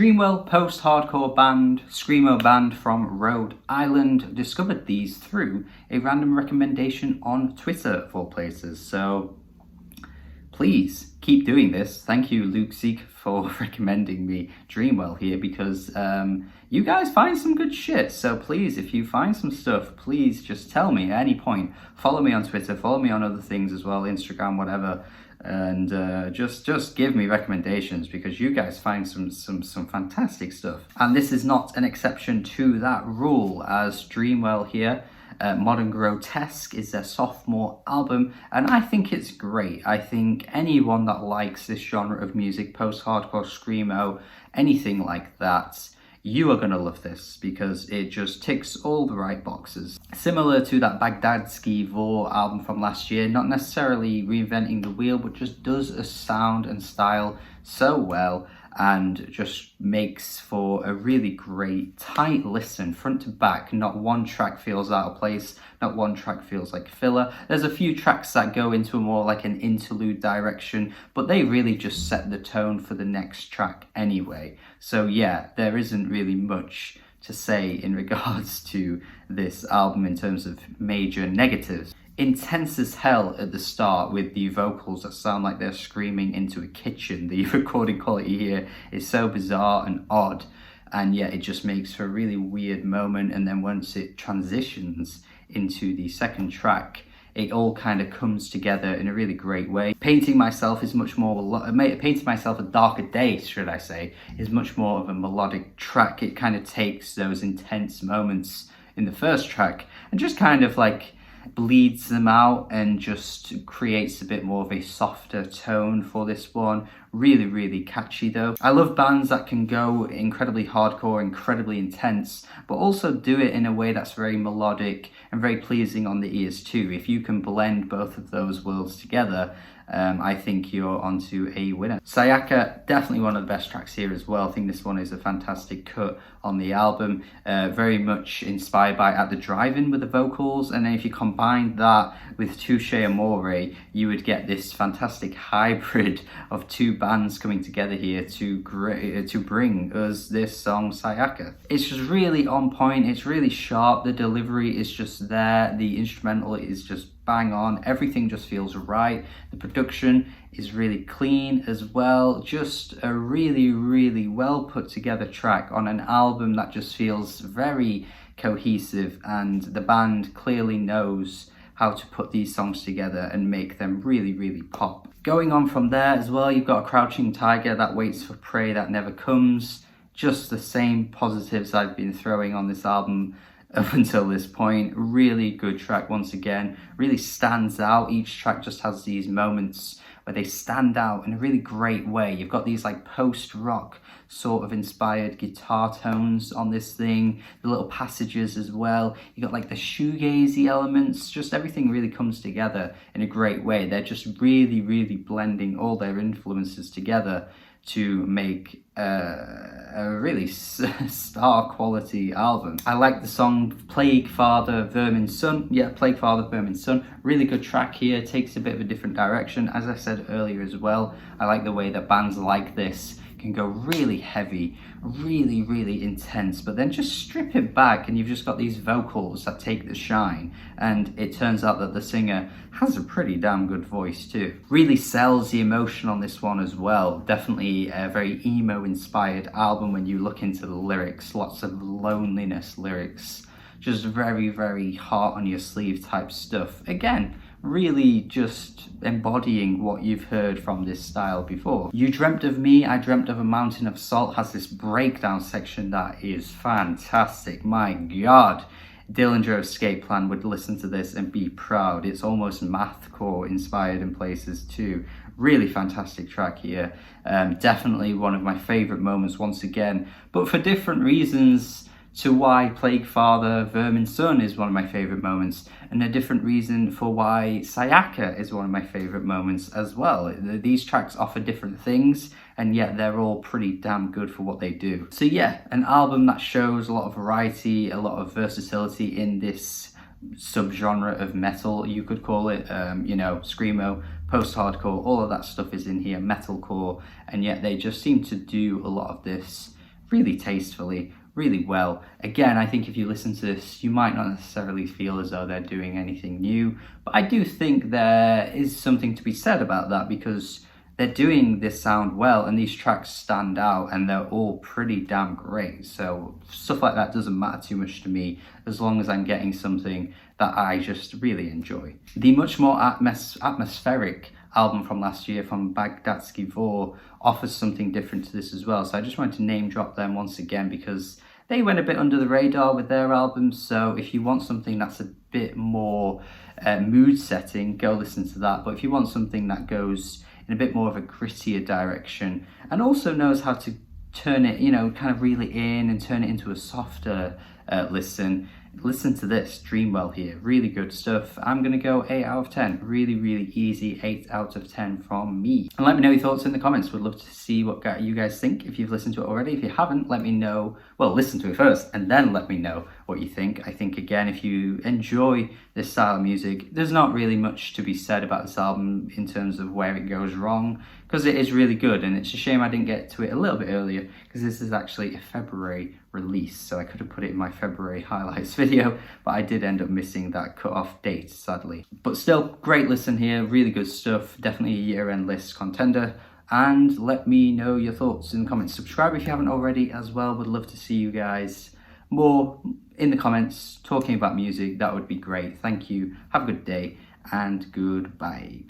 Dreamwell post-hardcore band, Screamo band from Rhode Island, discovered these through a random recommendation on Twitter of all places. So please keep doing this. Thank you, Luke Seek, for recommending me Dreamwell here, because you guys find some good shit. So please, if you find some stuff, please just tell me at any point. Follow me on Twitter, follow me on other things as well, Instagram, whatever. And just give me recommendations, because you guys find some fantastic stuff. And this is not an exception to that rule, as Dreamwell here, Modern Grotesque is their sophomore album, and I think it's great. I think anyone that likes this genre of music, post-hardcore, screamo, anything like that, you are going to love this, because it just ticks all the right boxes. Similar to that Baghdadski Vor album from last year, not necessarily reinventing the wheel, but just does a sound and style so well, and just makes for a really great tight listen front to back. Not one track feels out of place, not one track feels like filler. There's a few tracks that go into a more like an interlude direction, but they really just set the tone for the next track anyway. So yeah, there isn't really much to say in regards to this album in terms of major negatives. Intense as hell at the start with the vocals that sound like they're screaming into a kitchen. The recording quality here is so bizarre and odd, and yet it just makes for a really weird moment. And then once it transitions into the second track, it all kind of comes together in a really great way. Painting Myself is much more, Painting Myself a Darker Day, should I say, is much more of a melodic track. It kind of takes those intense moments in the first track and just kind of like bleeds them out and just creates a bit more of a softer tone for this one. Really, really catchy though. I love bands that can go incredibly hardcore, incredibly intense, but also do it in a way that's very melodic and very pleasing on the ears too. If you can blend both of those worlds together, I think you're onto a winner. Sayaka, definitely one of the best tracks here as well. I think this one is a fantastic cut on the album, very much inspired by At the Drive-In with the vocals, and then if you combine that with Touche Amore, you would get this fantastic hybrid of two bands coming together here to bring us this song Sayaka. It's just really on point, it's really sharp, the delivery is just there, the instrumental is just bang on, everything just feels right, the production is really clean as well. Just a really, really well put together track on an album that just feels very cohesive, and the band clearly knows how to put these songs together and make them really, really pop. Going on from there as well, you've got a Crouching Tiger that waits for prey that never comes. Just the same positives I've been throwing on this album up until this point. Really good track once again, really stands out. Each track just has these moments where they stand out in a really great way. You've got these like post-rock sort of inspired guitar tones on this thing, the little passages as well. You got like the shoegazy elements, just everything really comes together in a great way. They're just really, really blending all their influences together to make a really star quality album. I like the song Plague Father Vermin Son. Yeah, Plague Father Vermin Son. Really good track here, takes a bit of a different direction. As I said earlier as well, I like the way that bands like this can go really heavy, really, really intense, but then just strip it back and you've just got these vocals that take the shine. And it turns out that the singer has a pretty damn good voice too. Really sells the emotion on this one as well. Definitely a very emo inspired album when you look into the lyrics. Lots of loneliness lyrics. Just very, very heart on your sleeve type stuff. Again, really just embodying what you've heard from this style before. You Dreamt of Me, I Dreamt of a Mountain of Salt has this breakdown section that is fantastic. My God, Dillinger Escape Plan would listen to this and be proud. It's almost mathcore inspired in places too. Really fantastic track here. Definitely one of my favorite moments once again, but for different reasons to why Plague Father Vermin Son is one of my favorite moments, and a different reason for why Sayaka is one of my favorite moments as well. These tracks offer different things, and yet they're all pretty damn good for what they do. So yeah, an album that shows a lot of variety, a lot of versatility in this subgenre of metal, you could call it. You know, screamo, post-hardcore, all of that stuff is in here, metalcore, and yet they just seem to do a lot of this really tastefully, really well. Again, I think if you listen to this, you might not necessarily feel as though they're doing anything new, but I do think there is something to be said about that, because they're doing this sound well and these tracks stand out and they're all pretty damn great. So stuff like that doesn't matter too much to me as long as I'm getting something that I just really enjoy. The much more atmospheric album from last year from Grotesque offers something different to this as well. So I just wanted to name drop them once again because they went a bit under the radar with their albums. So if you want something that's a bit more mood setting, go listen to that. But if you want something that goes in a bit more of a grittier direction and also knows how to turn it, kind of reel it in and turn it into a softer listen to this Dreamwell here. Really good stuff. I'm gonna go 8 out of 10. Really, really easy 8 out of 10 from me. And let me know your thoughts in the comments. Would love to see what you guys think if you've listened to it already. If you haven't, let me know. Well, listen to it first and then let me know what you think. I think, again, if you enjoy this style of music, there's not really much to be said about this album in terms of where it goes wrong, because it is really good. And it's a shame I didn't get to it a little bit earlier, because this is actually a February release, so I could have put it in my February highlights video, but I did end up missing that cut-off date, sadly. But still, great listen here, really good stuff, definitely a year-end list contender. And let me know your thoughts in the comments. Subscribe if you haven't already as well. Would love to see you guys more in the comments talking about music. That would be great. Thank you, have a good day, and goodbye.